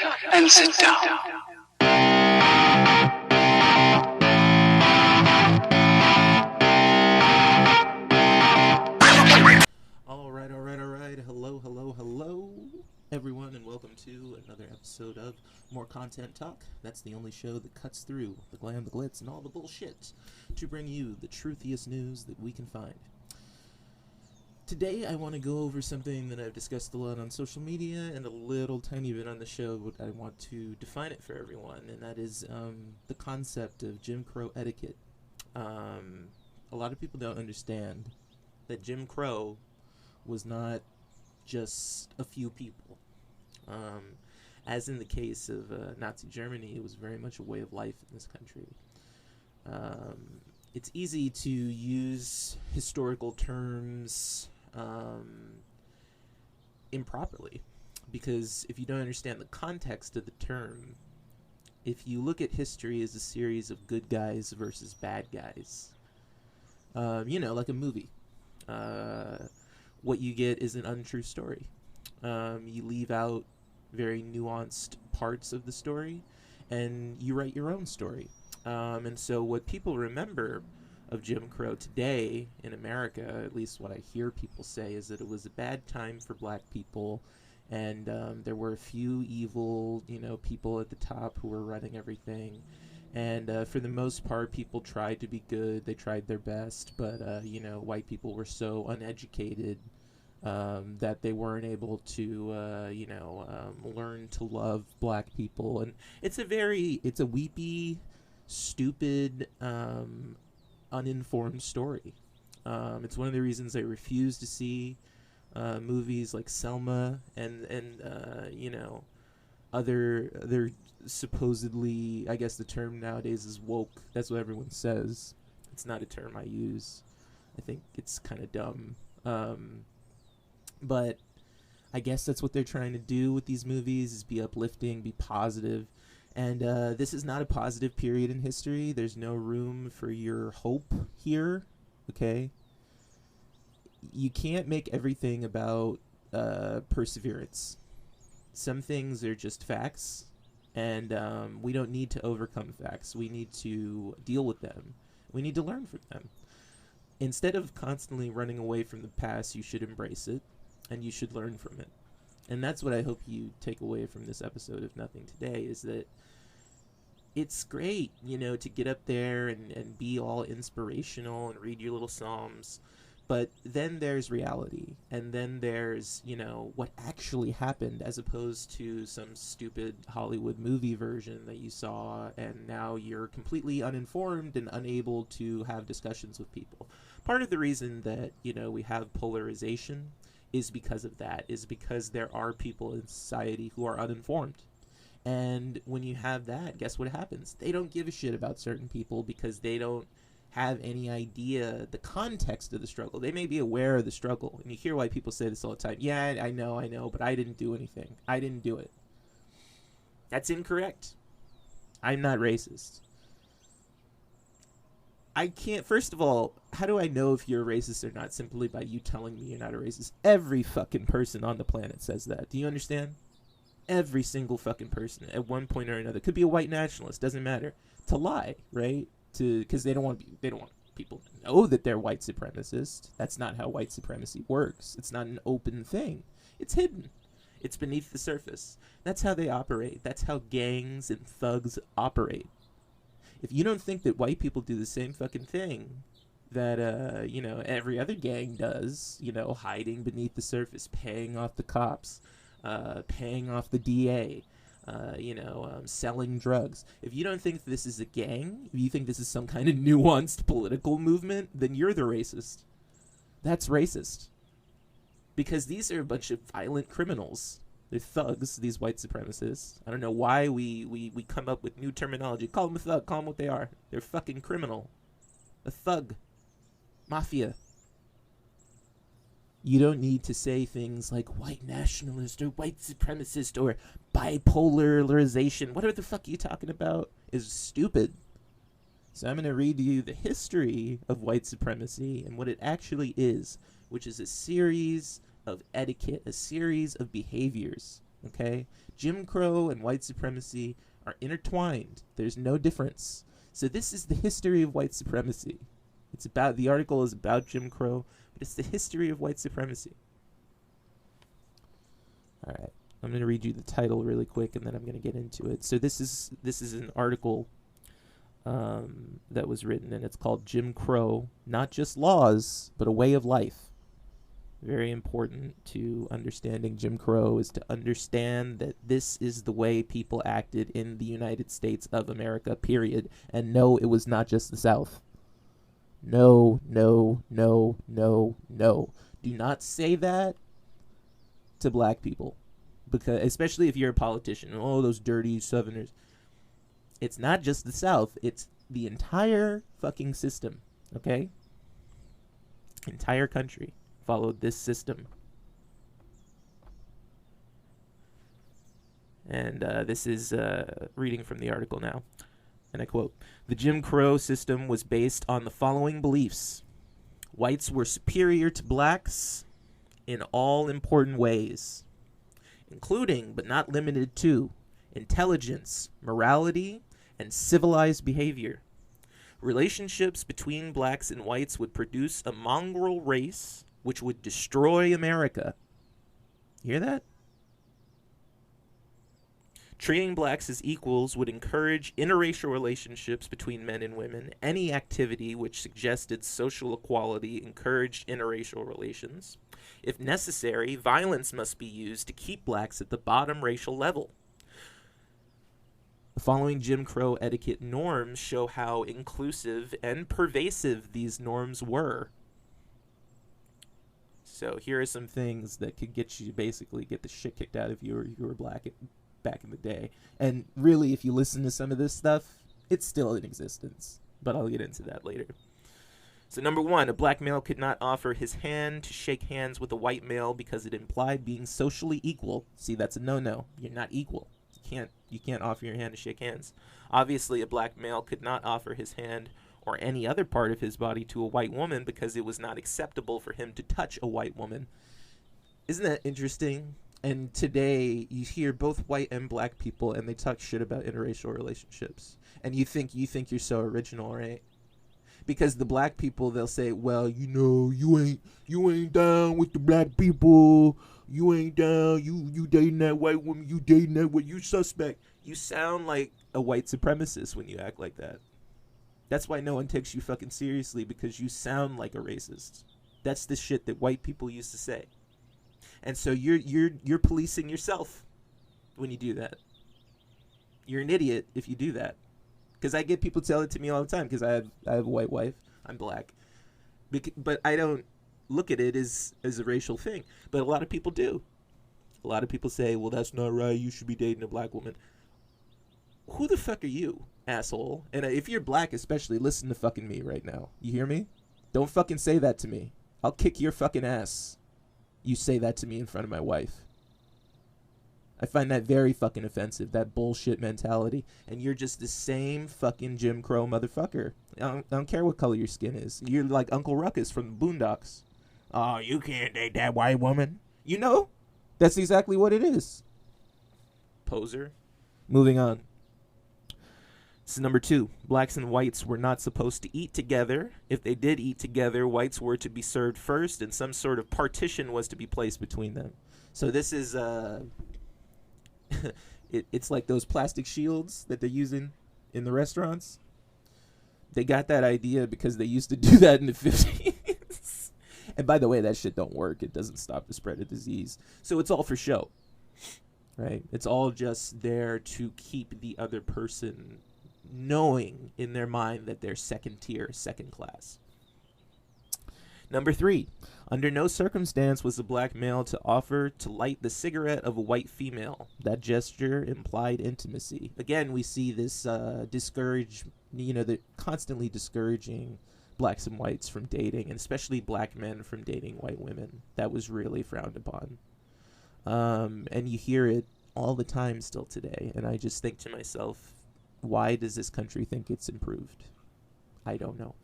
up and sit down. All right. Hello, everyone, and welcome to another episode of More Content Talk. That's the only show that cuts through the glam, the glitz, and all the bullshit to bring you the truthiest news that we can find. Today, I want to go over something that I've discussed a lot on social media and a little tiny bit on the show, but I want to define it for everyone, and that is the concept of Jim Crow etiquette. A lot of people don't understand that Jim Crow was not just a few people. As in the case of Nazi Germany, it was very much a way of life in this country. It's easy to use historical terms improperly, because if you don't understand the context of the term, if you look at history as a series of good guys versus bad guys, like a movie, what you get is an untrue story. You leave out very nuanced parts of the story, and you write your own story. And so what people remember of Jim Crow today in America, at least what I hear people say, is that it was a bad time for black people, and there were a few evil, people at the top who were running everything. And for the most part, people tried to be good. They tried their best, but, white people were so uneducated that they weren't able to, learn to love black people. And it's a weepy, stupid, uninformed story. It's one of the reasons I refuse to see movies like Selma and other supposedly, I guess the term nowadays is woke. That's what everyone says. It's not a term I use. I think it's kind of dumb. But I guess that's what they're trying to do with these movies, is be uplifting, be positive. And this is not a positive period in history. There's no room for your hope here, okay? You can't make everything about perseverance. Some things are just facts, and we don't need to overcome facts. We need to deal with them. We need to learn from them. Instead of constantly running away from the past, you should embrace it, and you should learn from it. And that's what I hope you take away from this episode of Nothing Today, is that it's great, to get up there and be all inspirational and read your little psalms. But then there's reality, and then there's, what actually happened, as opposed to some stupid Hollywood movie version that you saw, and now you're completely uninformed and unable to have discussions with people. Part of the reason that, we have polarization is because of that, is because there are people in society who are uninformed. And when you have that, guess what happens? They don't give a shit about certain people because they don't have any idea the context of the struggle. They may be aware of the struggle, and you hear white people say this all the time. Yeah, I know, but I didn't do anything. I didn't do it. That's incorrect. I'm not racist. I can't, first of all, how do I know if you're a racist or not simply by you telling me you're not a racist? Every fucking person on the planet says that. Do you understand? Every single fucking person at one point or another. Could be a white nationalist, doesn't matter. To lie, right? Because they don't want people to know that they're white supremacists. That's not how white supremacy works. It's not an open thing. It's hidden. It's beneath the surface. That's how they operate. That's how gangs and thugs operate. If you don't think that white people do the same fucking thing that, every other gang does, hiding beneath the surface, paying off the cops, paying off the DA, selling drugs. If you don't think this is a gang, if you think this is some kind of nuanced political movement, then you're the racist. That's racist. Because these are a bunch of violent criminals. They're thugs, these white supremacists. I don't know why we come up with new terminology. Call them a thug. Call them what they are. They're fucking criminal. A thug. Mafia. You don't need to say things like white nationalist or white supremacist or bipolarization. Whatever the fuck you talking about is stupid. So I'm going to read you the history of white supremacy and what it actually is, which is a series of etiquette, a series of behaviors Okay? Jim Crow and white supremacy are intertwined. There's no difference. So this is the history of white supremacy. The article is about Jim Crow, but it's the history of white supremacy. All right. I'm going to read you the title really quick, and then I'm going to get into it. So this is an article that was written, and it's called Jim Crow, Not Just Laws, but a Way of Life. Very important to understanding Jim Crow is to understand that this is the way people acted in the United States of America, period. And no, it was not just the South. No, no, no, no, no. Do not say that to black people, because especially if you're a politician. Oh, those dirty Southerners. It's not just the South. It's the entire fucking system, okay? Entire country followed this system. And this is reading from the article now. And I quote, "The Jim Crow system was based on the following beliefs. Whites were superior to blacks in all important ways, including, but not limited to, intelligence, morality, and civilized behavior. Relationships between blacks and whites would produce a mongrel race which would destroy America." You hear that? "Treating blacks as equals would encourage interracial relationships between men and women. Any activity which suggested social equality encouraged interracial relations. If necessary, violence must be used to keep blacks at the bottom racial level. The following Jim Crow etiquette norms show how inclusive and pervasive these norms were." So here are some things that could get the shit kicked out of you if you were black back in the day. And really, if you listen to some of this stuff, it's still in existence. But I'll get into that later. So number 1, a black male could not offer his hand to shake hands with a white male because it implied being socially equal. See, that's a no-no. You're not equal. You can't offer your hand to shake hands. Obviously, a black male could not offer his hand or any other part of his body to a white woman because it was not acceptable for him to touch a white woman. Isn't that interesting? And today, you hear both white and black people, and they talk shit about interracial relationships. And you think you're so original, right? Because the black people, they'll say, well, you ain't down with the black people. You ain't down. You dating that white woman. You dating that what you suspect. You sound like a white supremacist when you act like that. That's why no one takes you fucking seriously, because you sound like a racist. That's the shit that white people used to say. And so you're policing yourself when you do that. You're an idiot if you do that. Because I get people tell it to me all the time, because I have a white wife. I'm black. But I don't look at it as a racial thing. But a lot of people do. A lot of people say, well, that's not right. You should be dating a black woman. Who the fuck are you, asshole? And if you're black especially, listen to fucking me right now. You hear me? Don't fucking say that to me. I'll kick your fucking ass. You say that to me in front of my wife. I find that very fucking offensive, that bullshit mentality. And you're just the same fucking Jim Crow motherfucker. I don't care what color your skin is. You're like Uncle Ruckus from the Boondocks. Oh, you can't date that white woman. You know? That's exactly what it is. Poser. Moving on. So number 2, blacks and whites were not supposed to eat together. If they did eat together, whites were to be served first, and some sort of partition was to be placed between them. So this is, it's like those plastic shields that they're using in the restaurants. They got that idea because they used to do that in the 50s. And by the way, that shit don't work. It doesn't stop the spread of disease. So it's all for show, right? It's all just there to keep the other person knowing in their mind that they're second tier, second class. Number 3, under no circumstance was a black male to offer to light the cigarette of a white female. That gesture implied intimacy. Again, we see this they're constantly discouraging blacks and whites from dating, and especially black men from dating white women. That was really frowned upon. And you hear it all the time still today. And I just think to myself, why does this country think it's improved? I don't know.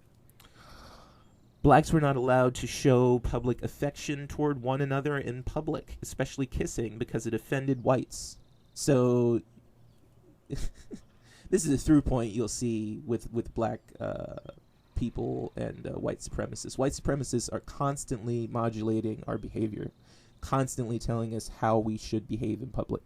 Blacks were not allowed to show public affection toward one another in public, especially kissing, because it offended whites. So this is a through point you'll see with black people and white supremacists. White supremacists are constantly modulating our behavior, constantly telling us how we should behave in public.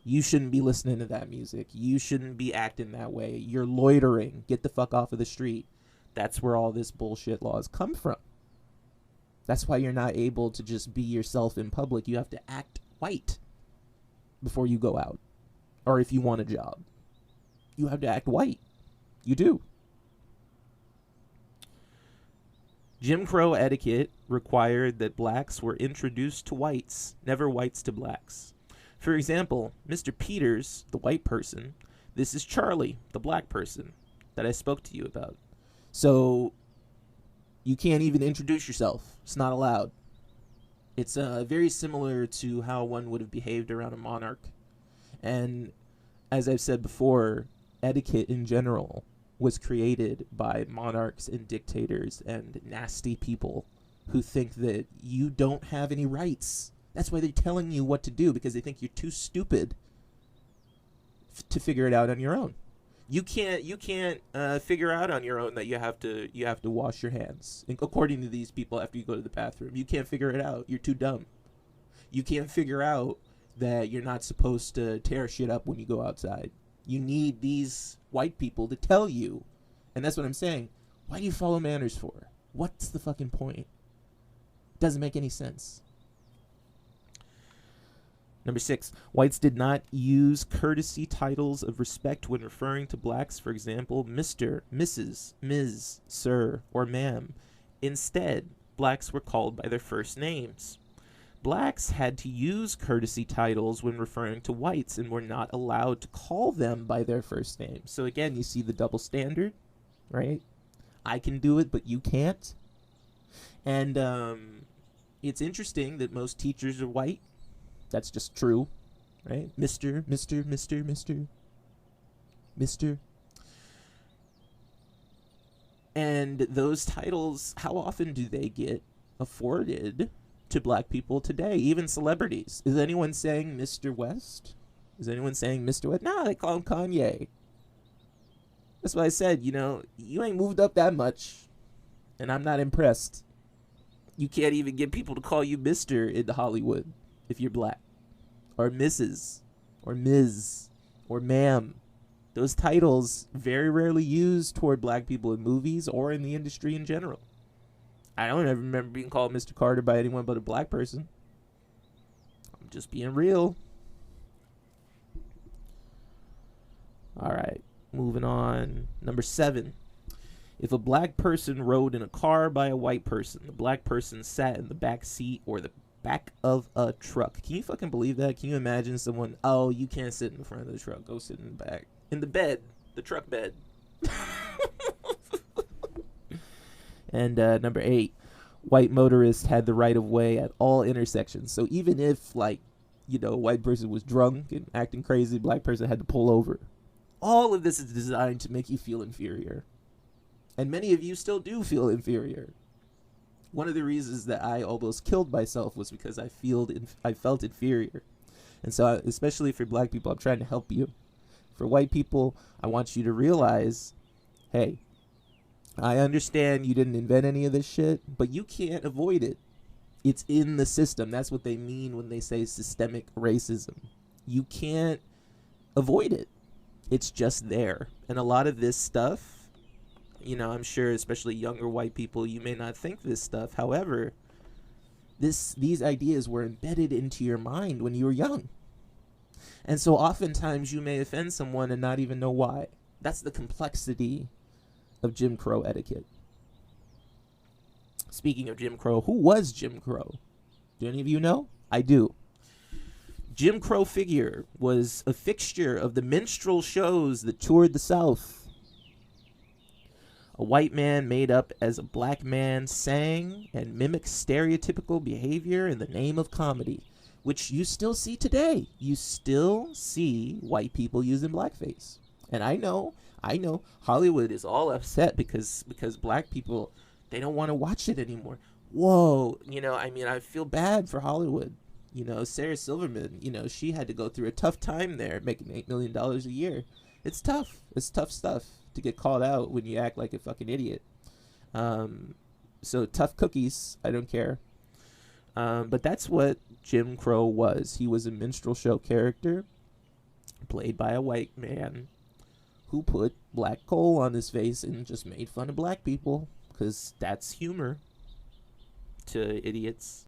You shouldn't be listening to that music. You shouldn't be acting that way. You're loitering. Get the fuck off of the street. That's where all this bullshit laws come from. That's why you're not able to just be yourself in public. You have to act white before you go out. Or if you want a job, you have to act white. You do. Jim Crow etiquette required that blacks were introduced to whites, never whites to blacks. For example, Mr. Peters, the white person, this is Charlie, the black person that I spoke to you about. So you can't even introduce yourself. It's not allowed. It's very similar to how one would have behaved around a monarch. And as I've said before, etiquette in general was created by monarchs and dictators and nasty people who think that you don't have any rights. That's why they're telling you what to do, because they think you're too stupid to figure it out on your own. You can't figure out on your own that you have to wash your hands. According to these people, after you go to the bathroom, you can't figure it out. You're too dumb. You can't figure out that you're not supposed to tear shit up when you go outside. You need these white people to tell you. And that's what I'm saying. Why do you follow manners for? What's the fucking point? Doesn't make any sense. Number 6, whites did not use courtesy titles of respect when referring to blacks. For example, Mr., Mrs., Ms., Sir, or Ma'am. Instead, blacks were called by their first names. Blacks had to use courtesy titles when referring to whites and were not allowed to call them by their first name. So again, you see the double standard, right? I can do it, but you can't. And it's interesting that most teachers are white. That's just true, right? Mr. And those titles, how often do they get afforded to black people today? Even celebrities. Is anyone saying Mr. West? Is anyone saying Mr. West? Nah, they call him Kanye. That's why I said, you ain't moved up that much, and I'm not impressed. You can't even get people to call you Mr. in Hollywood if you're black, or Mrs., or Ms., or Ma'am. Those titles very rarely used toward black people in movies or in the industry in general. I don't ever remember being called Mr. Carter by anyone but a black person. I'm just being real. All right, moving on. Number 7. If a black person rode in a car by a white person, the black person sat in the back seat or the back of a truck. Can you fucking believe that? Can you imagine someone, oh, you can't sit in the front of the truck, go sit in the back. In the bed, the truck bed. And number 8, white motorists had the right of way at all intersections. So even if, a white person was drunk and acting crazy, black person had to pull over. All of this is designed to make you feel inferior. And many of you still do feel inferior. One of the reasons that I almost killed myself was because I felt inferior. And so, especially for black people, I'm trying to help you. For white people, I want you to realize, hey, I understand you didn't invent any of this shit, but you can't avoid it. It's in the system. That's what they mean when they say systemic racism. You can't avoid it. It's just there. And a lot of this stuff, I'm sure especially younger white people, you may not think this stuff. However, these ideas were embedded into your mind when you were young. And so oftentimes you may offend someone and not even know why. That's the complexity of Jim Crow etiquette. Speaking of Jim Crow, who was Jim Crow? Do any of you know? I do. Jim Crow figure was a fixture of the minstrel shows that toured the South. A white man made up as a black man sang and mimicked stereotypical behavior in the name of comedy, which you still see today. You still see white people using blackface. And I know Hollywood is all upset because black people They don't want to watch it anymore. Whoa, I mean, I feel bad for Hollywood. Sarah Silverman, she had to go through a tough time there, making $8 million a year. It's tough. It's tough stuff to get called out when you act like a fucking idiot. So tough cookies. I don't care. But that's what Jim Crow was. He was a minstrel show character played by a white man who put black coal on his face and just made fun of black people, because that's humor to idiots.